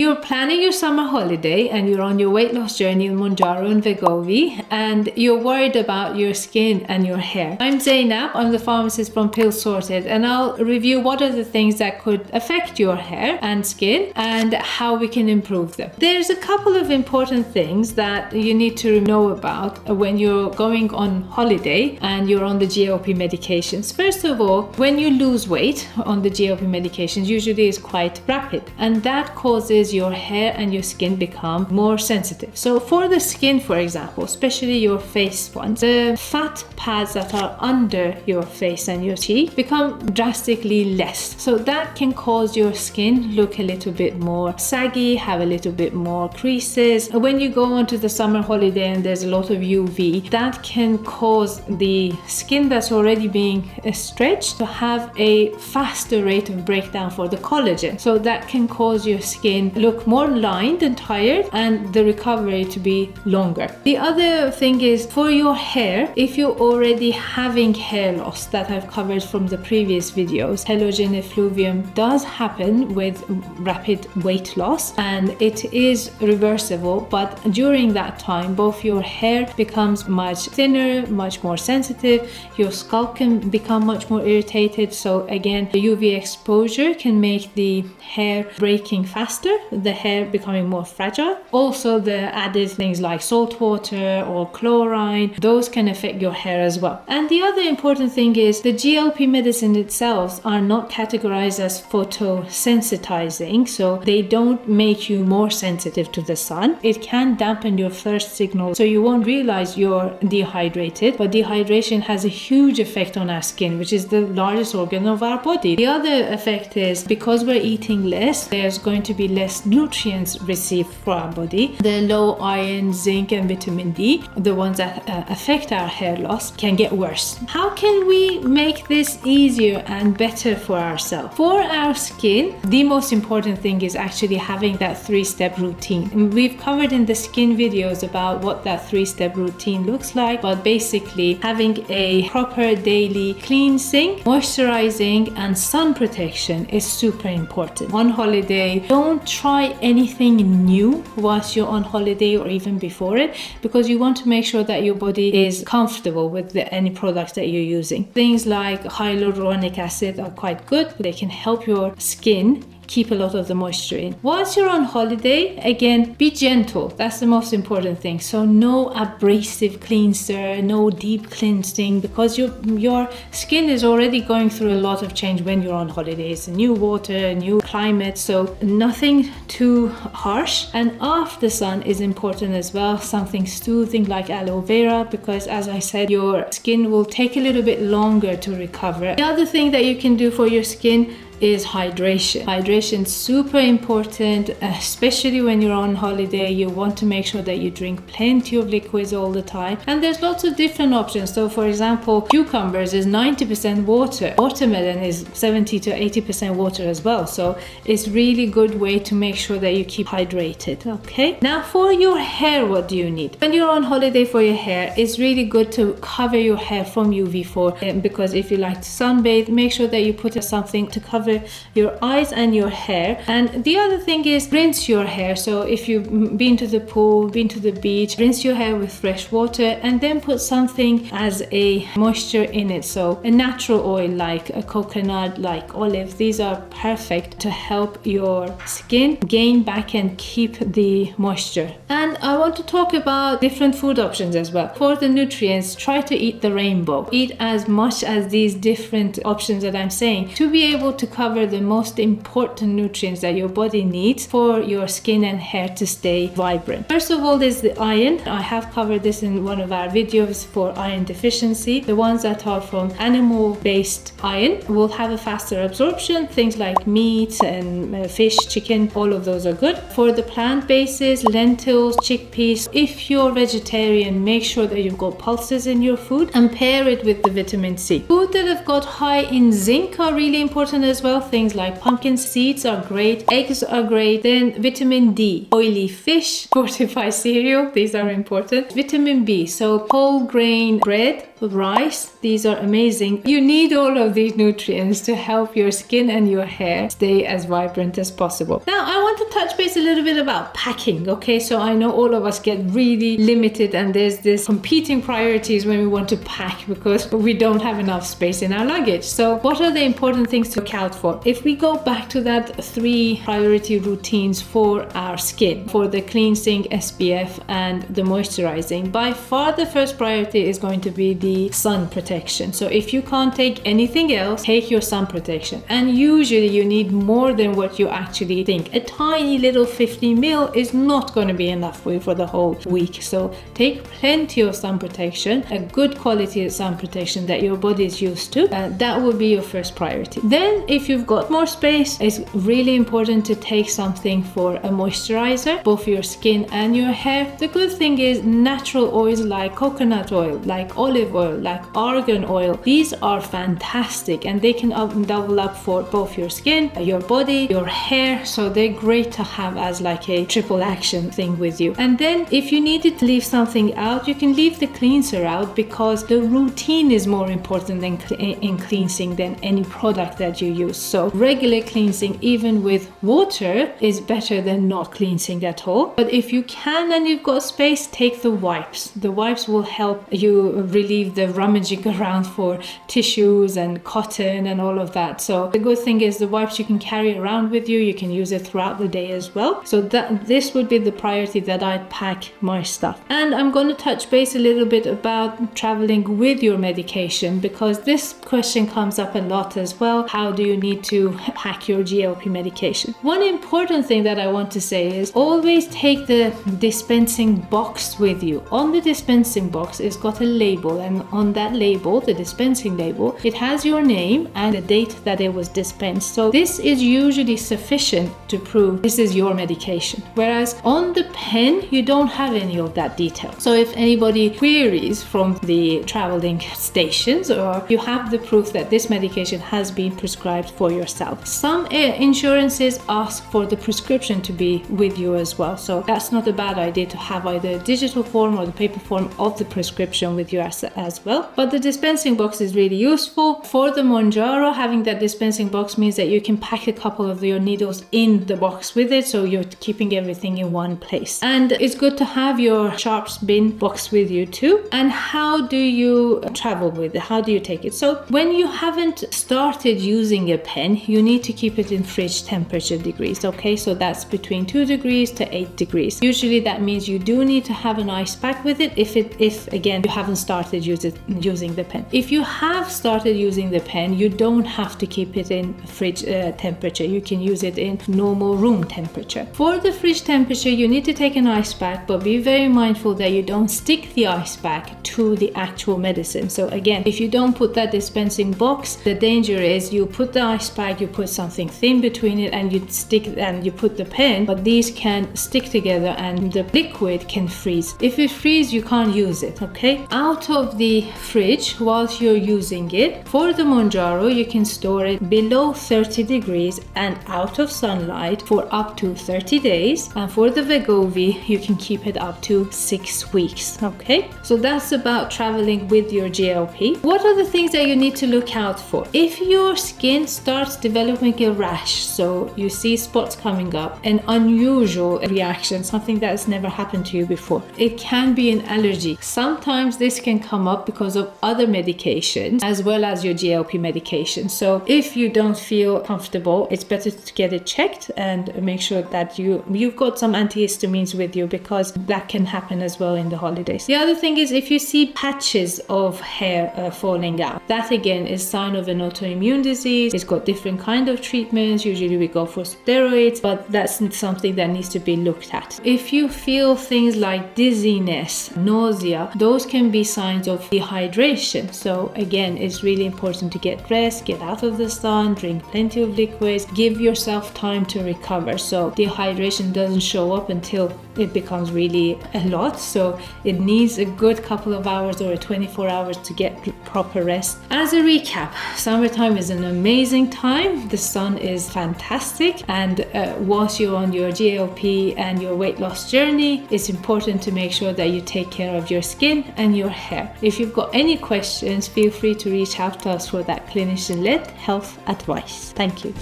you're planning your summer holiday and you're on your weight loss journey in Mounjaro and Wegovy, and you're worried about your skin and your hair. I'm Zeinab, I'm the pharmacist from PillSorted, and I'll review what are the things that could affect your hair and skin and how we can improve them. There's a couple of important things that you need to know about when you're going on holiday and you're on the GLP medications. First of all, when you lose weight on the GLP medications, usually it's quite rapid, and that causes your hair and your skin become more sensitive. So for the skin, for example, especially your face ones, the fat pads that are under your face and your cheek become drastically less. So that can cause your skin look a little bit more saggy, have a little bit more creases. When you go onto the summer holiday and there's a lot of UV, that can cause the skin that's already being stretched to have a faster rate of breakdown for the collagen. So that can cause your skin look more lined and tired, and the recovery to be longer. The other thing is for your hair, if you're already having hair loss that I've covered from the previous videos, telogen effluvium does happen with rapid weight loss and it is reversible, but during that time both your hair becomes much thinner, much more sensitive, your scalp can become much more irritated. So again, the UV exposure can make the hair breaking faster, the hair becoming more fragile. Also, the added things like salt water or chlorine, those can affect your hair as well. And the other important thing is the GLP medicine itself are not categorized as photosensitizing, so they don't make you more sensitive to the sun. It can dampen your thirst signal, so you won't realize you're dehydrated, but dehydration has a huge effect on our skin, which is the largest organ of our body. The other effect is because we're eating less, there's going to be less nutrients received for our body. The low iron, zinc and vitamin D, the ones that affect our hair loss, can get worse. How can we make this easier and better for ourselves? For our skin, the most important thing is actually having that 3-step routine. And we've covered in the skin videos about what that 3-step routine looks like, but basically having a proper daily cleansing, moisturizing and sun protection is super important. On holiday, don't try anything new whilst you're on holiday or even before it, because you want to make sure that your body is comfortable with any products that you're using. Things like hyaluronic acid are quite good. They can help your skin keep a lot of the moisture in. Whilst you're on holiday, again, be gentle. That's the most important thing. So no abrasive cleanser, no deep cleansing, because your skin is already going through a lot of change when you're on holiday. It's a new water, a new climate, so nothing too harsh. And off the sun is important as well. Something soothing like aloe vera, because as I said, your skin will take a little bit longer to recover. The other thing that you can do for your skin is hydration. Hydration is super important, especially when you're on holiday. You want to make sure that you drink plenty of liquids all the time, and there's lots of different options. So for example, cucumbers is 90% water, watermelon is 70 to 80% water as well, so it's really good way to make sure that you keep hydrated. Okay, now for your hair, what do you need when you're on holiday? For your hair, it's really good to cover your hair from UV4, because if you like to sunbathe, make sure that you put something to cover your eyes and your hair. And the other thing is rinse your hair. So if you've been to the pool, been to the beach, rinse your hair with fresh water and then put something as a moisture in it. So a natural oil like a coconut, like olive, these are perfect to help your skin gain back and keep the moisture. And I want to talk about different food options as well. For the nutrients, try to eat the rainbow. Eat as much as these different options that I'm saying to be able to cover the most important nutrients that your body needs for your skin and hair to stay vibrant. First of all, there's the iron. I have covered this in one of our videos for iron deficiency. The ones that are from animal-based iron will have a faster absorption. Things like meat and fish, chicken, all of those are good. For the plant bases, lentils, chickpeas, if you're vegetarian, make sure that you've got pulses in your food and pair it with the vitamin C. Food that have got high in zinc are really important as well. well. Things like pumpkin seeds are great, eggs are great. Then vitamin D, oily fish, fortified cereal, these are important. Vitamin B, so whole grain bread, rice. These are amazing. You need all of these nutrients to help your skin and your hair stay as vibrant as possible. Now, I want to touch base a little bit about packing, okay? So I know all of us get really limited and there's this competing priorities when we want to pack because we don't have enough space in our luggage. So what are the important things to look out for? If we go back to that 3 priority routines for our skin, for the cleansing, SPF, and the moisturizing, by far the first priority is going to be the sun protection. So if you can't take anything else, take your sun protection. And usually you need more than what you actually think. A tiny little 50 ml is not going to be enough for you for the whole week. So take plenty of sun protection, a good quality of sun protection that your body is used to. That will be your first priority. Then if you've got more space, it's really important to take something for a moisturizer, both for your skin and your hair. The good thing is natural oils like coconut oil, like olive oil, like argan oil. These are fantastic and they can double up for both your skin, your body, your hair. So they're great to have as like a triple action thing with you. And then if you needed to leave something out, you can leave the cleanser out because the routine is more important than in cleansing than any product that you use. So regular cleansing, even with water, is better than not cleansing at all. But if you can and you've got space, take the wipes. The wipes will help you relieve the rummaging around for tissues and cotton and all of that. So the good thing is the wipes you can carry around with you. You can use it throughout the day as well. So this would be the priority that I'd pack my stuff. And I'm going to touch base a little bit about traveling with your medication because this question comes up a lot as well. How do you need to pack your GLP medication? One important thing that I want to say is always take the dispensing box with you. On the dispensing box, it's got a label, and on that label, the dispensing label, it has your name and the date that it was dispensed. So this is usually sufficient to prove this is your medication. Whereas on the pen, you don't have any of that detail. So if anybody queries from the traveling stations, or you have the proof that this medication has been prescribed for yourself. Some insurances ask for the prescription to be with you as well. So that's not a bad idea to have either a digital form or the paper form of the prescription with you as well. But the dispensing box is really useful. For the Mounjaro, having that dispensing box means that you can pack a couple of your needles in the box with it, so you're keeping everything in one place. And it's good to have your sharps bin box with you too. And how do you travel with it? How do you take it? So when you haven't started using a pen, you need to keep it in fridge temperature degrees, okay? So that's between 2 degrees to 8 degrees. Usually that means you do need to have an ice pack with it if again you haven't started using the pen. If you have started using the pen, you don't have to keep it in fridge temperature. You can use it in normal room temperature. For the fridge temperature, you need to take an ice pack, but be very mindful that you don't stick the ice pack to the actual medicine. So again, if you don't put that dispensing box, the danger is you put the ice pack, you put something thin between it, and you stick and you put the pen, but these can stick together and the liquid can freeze. If it freezes, you can't use it, okay? Out of the fridge whilst you're using it. For the Mounjaro, you can store it below 30 degrees and out of sunlight for up to 30 days. And for the Wegovy, you can keep it up to 6 weeks, okay? So that's about traveling with your GLP. What are the things that you need to look out for? If your skin starts developing a rash, so you see spots coming up, an unusual reaction, something that's never happened to you before, it can be an allergy. Sometimes this can come up because of other medications as well as your GLP medication. So if you don't feel comfortable, it's better to get it checked and make sure that you've got some antihistamines with you because that can happen as well in the holidays. The other thing is if you see patches of hair falling out, that again is sign of an autoimmune disease. It's got different kind of treatments. Usually we go for steroids, but that's something that needs to be looked at. If you feel things like dizziness, nausea, those can be signs of dehydration. So again, it's really important to get rest, get out of the sun, drink plenty of liquids, give yourself time to recover. So dehydration doesn't show up until it becomes really a lot. So it needs a good couple of hours or 24 hours to get proper rest. As a recap, summertime is an amazing time. The sun is fantastic, and whilst you're on your GLP and your weight loss journey, it's important to make sure that you take care of your skin and your hair. If you've got any questions, feel free to reach out to us for that clinician-led health advice. Thank you.